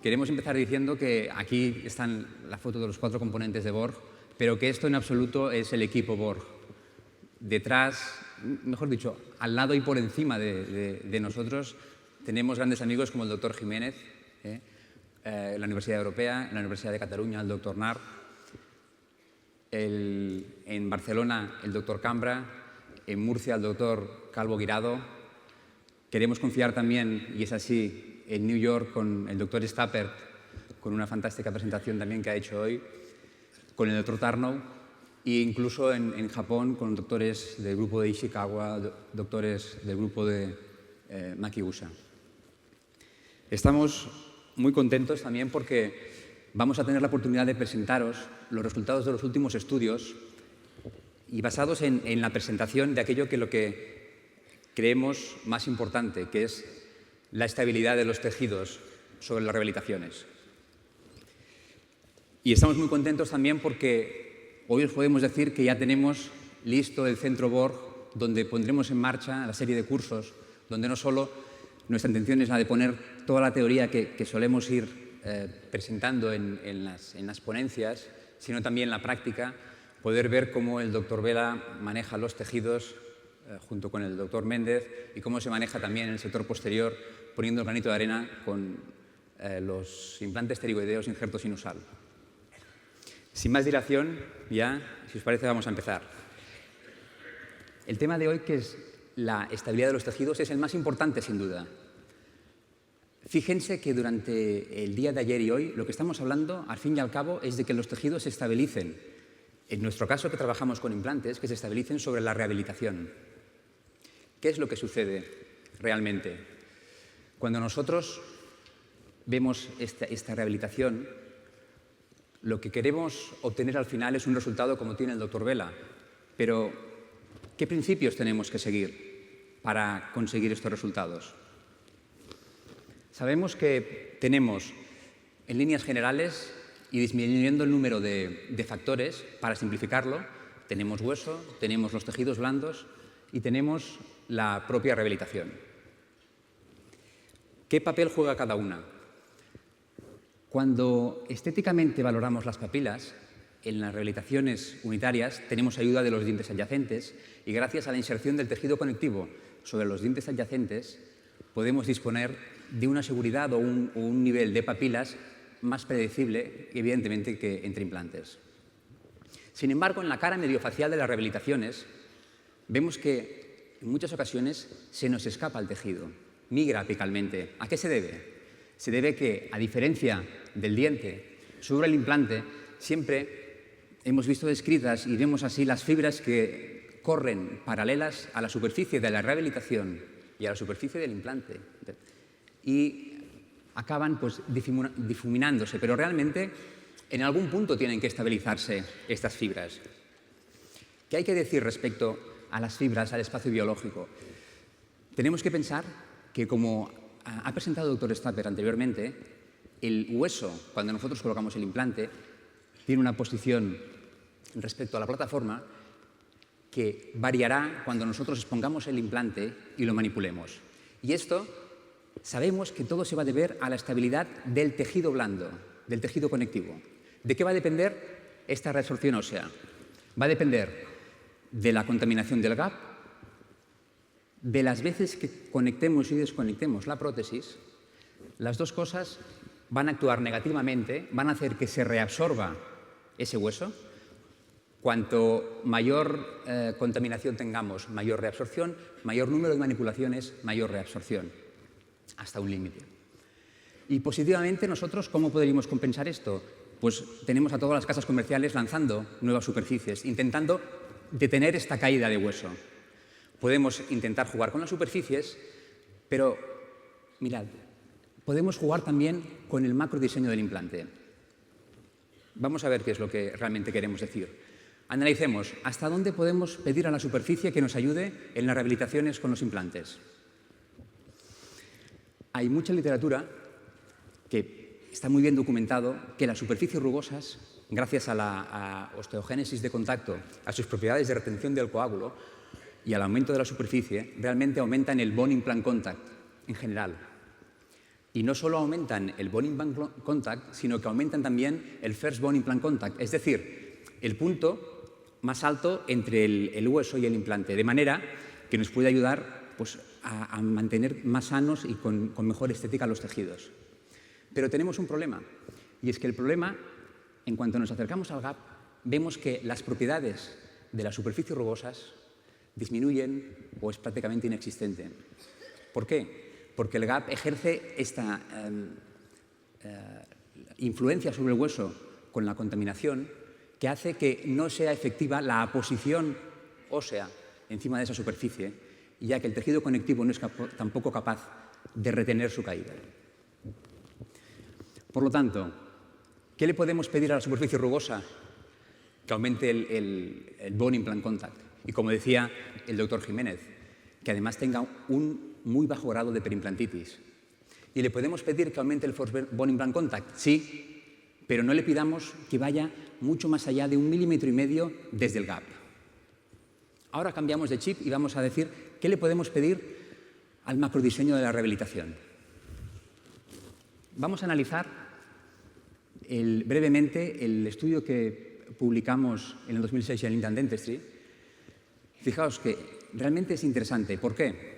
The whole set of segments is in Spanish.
queremos empezar diciendo que aquí están la foto de los 4 componentes de Borg, pero que esto en absoluto es el equipo Borg. Detrás, mejor dicho, al lado y por encima de nosotros tenemos grandes amigos como el doctor Jiménez, la Universidad Europea, la Universidad de Cataluña, el doctor Nar, en Barcelona el doctor Cambra, en Murcia el doctor Calvo Guirado. Queremos confiar también, y es así, en New York con el doctor Stappert, con una fantástica presentación también que ha hecho hoy, con el doctor Tarnow, e incluso en Japón con doctores del grupo de Ishikawa, doctores del grupo de Makiusa. Estamos muy contentos también porque vamos a tener la oportunidad de presentaros los resultados de los últimos estudios y basados en la presentación de aquello que lo que creemos más importante, que es la estabilidad de los tejidos sobre las rehabilitaciones. Y estamos muy contentos también porque hoy os podemos decir que ya tenemos listo el Centro Borg, donde pondremos en marcha la serie de cursos, donde no solo nuestra intención es la de poner toda la teoría que solemos ir presentando en las ponencias, sino también la práctica, poder ver cómo el doctor Vela maneja los tejidos junto con el doctor Méndez y cómo se maneja también en el sector posterior, poniendo el granito de arena con los implantes pterigoideos injerto sinusal. Sin más dilación, ya, si os parece, vamos a empezar. El tema de hoy, que es la estabilidad de los tejidos, es el más importante, sin duda. Fíjense que durante el día de ayer y hoy lo que estamos hablando, al fin y al cabo, es de que los tejidos se estabilicen. En nuestro caso, que trabajamos con implantes, que se estabilicen sobre la rehabilitación. ¿Qué es lo que sucede realmente? Cuando nosotros vemos esta rehabilitación, lo que queremos obtener al final es un resultado como tiene el doctor Vela. Pero, ¿qué principios tenemos que seguir para conseguir estos resultados? Sabemos que tenemos, en líneas generales, y disminuyendo el número de factores, para simplificarlo, tenemos hueso, tenemos los tejidos blandos y tenemos la propia rehabilitación. ¿Qué papel juega cada una? Cuando estéticamente valoramos las papilas, en las rehabilitaciones unitarias tenemos ayuda de los dientes adyacentes y gracias a la inserción del tejido conectivo sobre los dientes adyacentes podemos disponer de una seguridad o un nivel de papilas más predecible, evidentemente, que entre implantes. Sin embargo, en la cara mediofacial de las rehabilitaciones vemos que en muchas ocasiones se nos escapa el tejido, migra apicalmente. ¿A qué se debe? Se debe que, a diferencia del diente, sobre el implante siempre hemos visto descritas y vemos así las fibras que corren paralelas a la superficie de la rehabilitación y a la superficie del implante y acaban pues difuminándose, pero realmente en algún punto tienen que estabilizarse estas fibras. ¿Qué hay que decir respecto a las fibras, al espacio biológico? Tenemos que pensar que, como ha presentado el doctor Stappert anteriormente, el hueso, cuando nosotros colocamos el implante, tiene una posición respecto a la plataforma que variará cuando nosotros expongamos el implante y lo manipulemos. Y esto sabemos que todo se va a deber a la estabilidad del tejido blando, del tejido conectivo. ¿De qué va a depender esta reabsorción ósea? Va a depender de la contaminación del gap, de las veces que conectemos y desconectemos la prótesis. Las dos cosas van a actuar negativamente, van a hacer que se reabsorba ese hueso. Cuanto mayor contaminación tengamos, mayor reabsorción, mayor número de manipulaciones, mayor reabsorción, hasta un límite. Y positivamente nosotros, ¿cómo podríamos compensar esto? Pues tenemos a todas las casas comerciales lanzando nuevas superficies, intentando detener esta caída de hueso. Podemos intentar jugar con las superficies, pero mirad, podemos jugar también con el macrodiseño del implante. Vamos a ver qué es lo que realmente queremos decir. Analicemos hasta dónde podemos pedir a la superficie que nos ayude en las rehabilitaciones con los implantes. Hay mucha literatura que está muy bien documentado que las superficies rugosas, gracias a la osteogénesis de contacto, a sus propiedades de retención del coágulo y al aumento de la superficie, realmente aumentan el bone implant contact en general. Y no solo aumentan el bone implant contact, sino que aumentan también el first bone implant contact, es decir, el punto más alto entre el hueso y el implante, de manera que nos puede ayudar pues, a mantener más sanos y con mejor estética los tejidos. Pero tenemos un problema, y es que el problema, en cuanto nos acercamos al gap, vemos que las propiedades de las superficies rugosas disminuyen o es prácticamente inexistente. ¿Por qué? Porque el gap ejerce esta influencia sobre el hueso con la contaminación que hace que no sea efectiva la aposición ósea encima de esa superficie, ya que el tejido conectivo no es tampoco capaz de retener su caída. Por lo tanto, ¿qué le podemos pedir a la superficie rugosa? Que aumente el bone implant contact. Y como decía el doctor Jiménez, que además tenga un muy bajo grado de perimplantitis. ¿Y le podemos pedir que aumente el first bone implant contact? Sí, pero no le pidamos que vaya mucho más allá de 1,5 milímetros desde el gap. Ahora cambiamos de chip y vamos a decir qué le podemos pedir al macrodiseño de la rehabilitación. Vamos a analizar brevemente el estudio que publicamos en el 2006 en Indian Dentistry. Fijaos que realmente es interesante. ¿Por qué?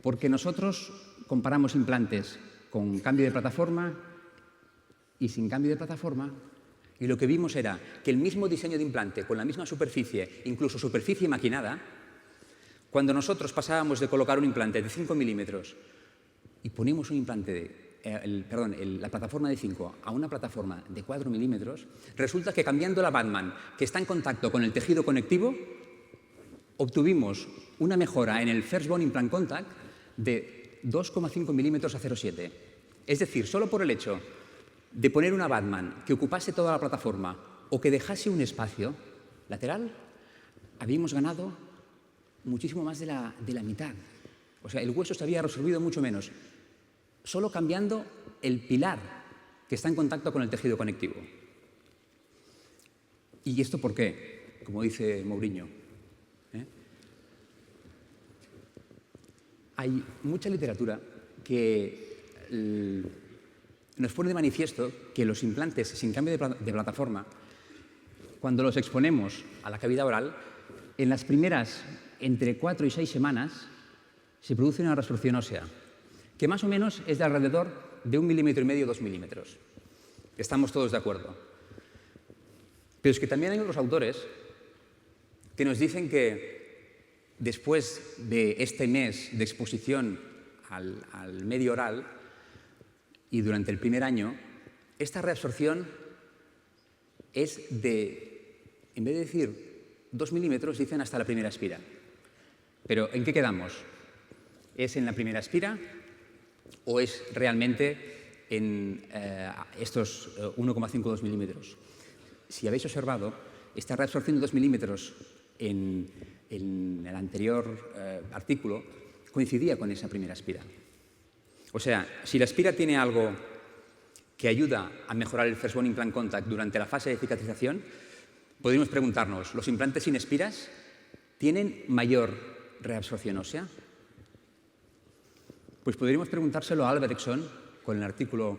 Porque nosotros comparamos implantes con cambio de plataforma y sin cambio de plataforma, y lo que vimos era que el mismo diseño de implante, con la misma superficie, incluso superficie maquinada, cuando nosotros pasábamos de colocar un implante de 5 milímetros y poníamos un implante la plataforma de 5 a una plataforma de 4 milímetros, resulta que cambiando la Batman, que está en contacto con el tejido conectivo, obtuvimos una mejora en el first bone implant contact de 2,5 milímetros a 0,7. Es decir, solo por el hecho de poner una Batman que ocupase toda la plataforma o que dejase un espacio lateral, habíamos ganado muchísimo más de la mitad. O sea, el hueso se había resolvido mucho menos, solo cambiando el pilar que está en contacto con el tejido conectivo. ¿Y esto por qué? Como dice Mourinho. Hay mucha literatura que nos pone de manifiesto que los implantes sin cambio de plataforma, cuando los exponemos a la cavidad oral, en las primeras entre 4 y 6 semanas se produce una resorción ósea, que más o menos es de alrededor de 1,5 milímetros, 2 milímetros. Estamos todos de acuerdo. Pero es que también hay otros autores que nos dicen que después de este mes de exposición al medio oral y durante el primer año, esta reabsorción es de, en vez de decir 2 milímetros, dicen hasta la primera espira. Pero ¿en qué quedamos? ¿Es en la primera espira o es realmente en estos 1,52 milímetros? Si habéis observado, esta reabsorción de 2 milímetros en el anterior artículo coincidía con esa primera espira. O sea, si la espira tiene algo que ayuda a mejorar el first bone implant contact durante la fase de cicatrización, podríamos preguntarnos, ¿los implantes sin espiras tienen mayor reabsorción ósea? Pues podríamos preguntárselo a Albrechtson con el artículo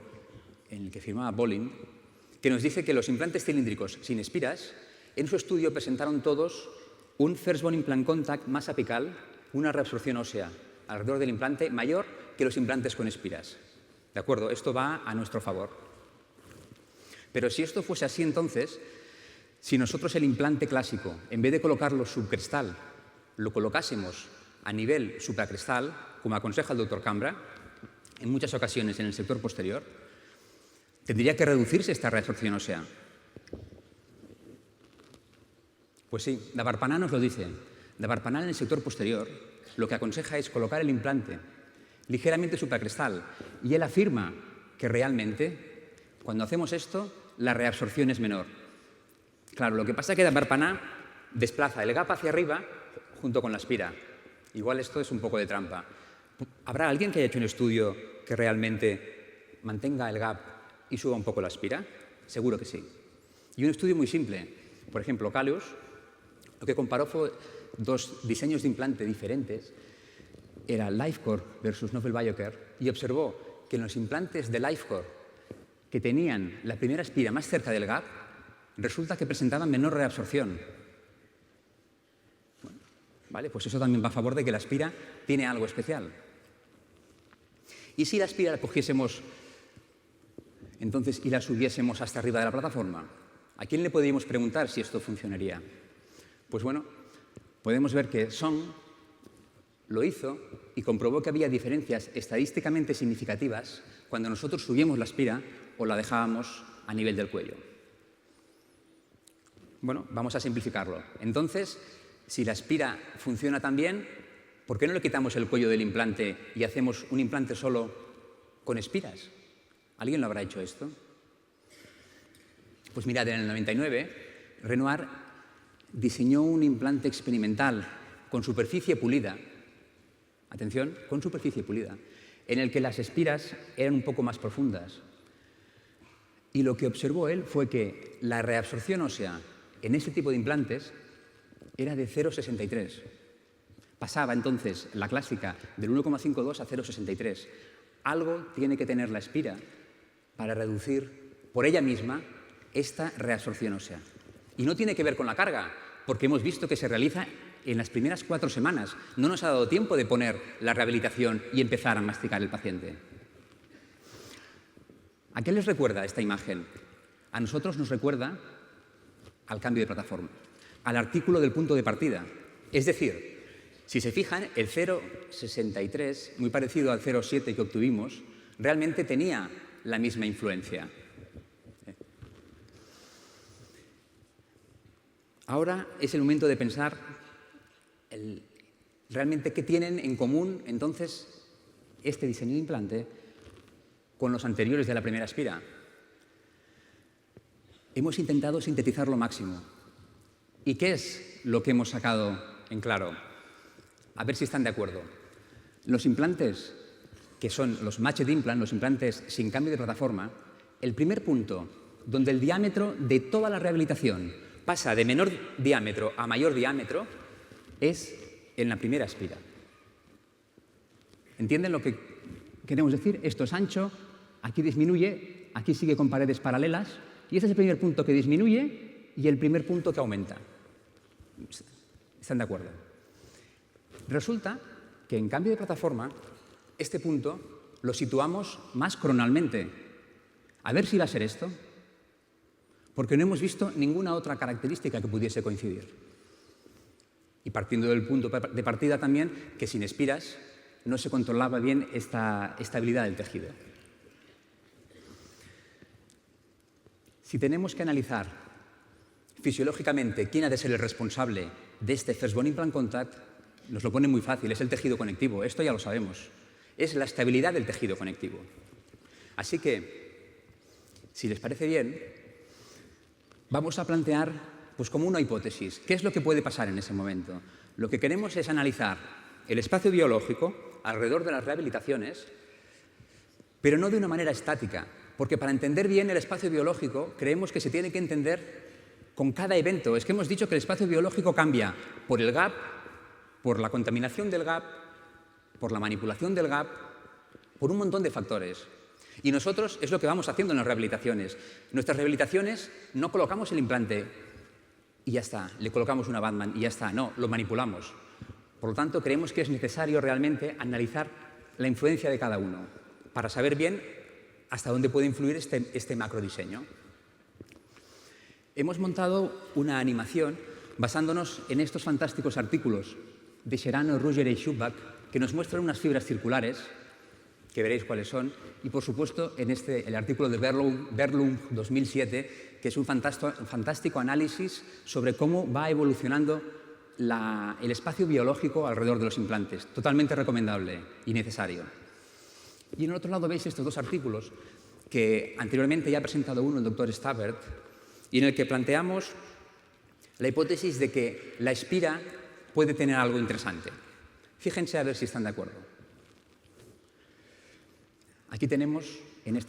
en el que firmaba Bolin, que nos dice que los implantes cilíndricos sin espiras, en su estudio presentaron todos un first bone implant contact más apical, una reabsorción ósea alrededor del implante mayor que los implantes con espiras. ¿De acuerdo? Esto va a nuestro favor. Pero si esto fuese así, entonces, si nosotros el implante clásico, en vez de colocarlo subcrestal, lo colocásemos a nivel supracrestal, como aconseja el doctor Cambra, en muchas ocasiones en el sector posterior, tendría que reducirse esta reabsorción ósea. Pues sí, Davarpanah nos lo dice. Davarpanah en el sector posterior lo que aconseja es colocar el implante ligeramente supracrestal y él afirma que realmente cuando hacemos esto la reabsorción es menor. Claro, lo que pasa es que Davarpanah desplaza el gap hacia arriba junto con la espira. Igual esto es un poco de trampa. ¿Habrá alguien que haya hecho un estudio que realmente mantenga el gap y suba un poco la espira? Seguro que sí. Y un estudio muy simple. Por ejemplo, Caleus lo que comparó fue dos diseños de implante diferentes, era Lifecore versus Novel Biocare, y observó que en los implantes de Lifecore que tenían la primera espira más cerca del gap, resulta que presentaban menor reabsorción. Bueno, ¿vale? Pues eso también va a favor de que la espira tiene algo especial. ¿Y si la espira la cogiésemos entonces y la subiésemos hasta arriba de la plataforma? ¿A quién le podríamos preguntar si esto funcionaría? Pues bueno, podemos ver que Song lo hizo y comprobó que había diferencias estadísticamente significativas cuando nosotros subíamos la espira o la dejábamos a nivel del cuello. Bueno, vamos a simplificarlo. Entonces, si la espira funciona tan bien, ¿por qué no le quitamos el cuello del implante y hacemos un implante solo con espiras? ¿Alguien lo habrá hecho esto? Pues mirad, en el 99, Renoir diseñó un implante experimental con superficie pulida, atención, con superficie pulida, en el que las espiras eran un poco más profundas. Y lo que observó él fue que la reabsorción ósea en ese tipo de implantes era de 0,63. Pasaba entonces la clásica del 1,52 a 0,63. Algo tiene que tener la espira para reducir por ella misma esta reabsorción ósea. Y no tiene que ver con la carga, porque hemos visto que se realiza en las primeras 4 semanas. No nos ha dado tiempo de poner la rehabilitación y empezar a masticar el paciente. ¿A qué les recuerda esta imagen? A nosotros nos recuerda al cambio de plataforma, al artículo del punto de partida. Es decir, si se fijan, el 0,63, muy parecido al 0,7 que obtuvimos, realmente tenía la misma influencia. Ahora es el momento de pensar realmente qué tienen en común, entonces, este diseño de implante con los anteriores de la primera espira. Hemos intentado sintetizar lo máximo. ¿Y qué es lo que hemos sacado en claro? A ver si están de acuerdo. Los implantes, que son los matched implant, los implantes sin cambio de plataforma, el primer punto donde el diámetro de toda la rehabilitación pasa de menor diámetro a mayor diámetro es en la primera espira. ¿Entienden lo que queremos decir? Esto es ancho, aquí disminuye, aquí sigue con paredes paralelas, y este es el primer punto que disminuye y el primer punto que aumenta. ¿Están de acuerdo? Resulta que en cambio de plataforma, este punto lo situamos más cronalmente. A ver si va a ser esto, porque no hemos visto ninguna otra característica que pudiese coincidir. Y partiendo del punto de partida también, que sin espiras no se controlaba bien esta estabilidad del tejido. Si tenemos que analizar fisiológicamente quién ha de ser el responsable de este First Bone Implant Contact, nos lo pone muy fácil, es el tejido conectivo, esto ya lo sabemos. Es la estabilidad del tejido conectivo. Así que, si les parece bien, vamos a plantear pues, como una hipótesis, ¿qué es lo que puede pasar en ese momento? Lo que queremos es analizar el espacio biológico alrededor de las rehabilitaciones, pero no de una manera estática, porque para entender bien el espacio biológico creemos que se tiene que entender con cada evento. Es que hemos dicho que el espacio biológico cambia por el gap, por la contaminación del gap, por la manipulación del gap, por un montón de factores. Y nosotros es lo que vamos haciendo en las rehabilitaciones. En nuestras rehabilitaciones no colocamos el implante y ya está, le colocamos una Batman y ya está, no, lo manipulamos. Por lo tanto, creemos que es necesario realmente analizar la influencia de cada uno para saber bien hasta dónde puede influir este macrodiseño. Hemos montado una animación basándonos en estos fantásticos artículos de Scerano, Ruger y Schubach que nos muestran unas fibras circulares, que veréis cuáles son, y por supuesto en el artículo de Berlung 2007, que es un fantástico análisis sobre cómo va evolucionando el espacio biológico alrededor de los implantes. Totalmente recomendable y necesario. Y en el otro lado veis estos dos artículos que anteriormente ya ha presentado uno el doctor Stavert y en el que planteamos la hipótesis de que la espira puede tener algo interesante. Fíjense a ver si están de acuerdo. Aquí tenemos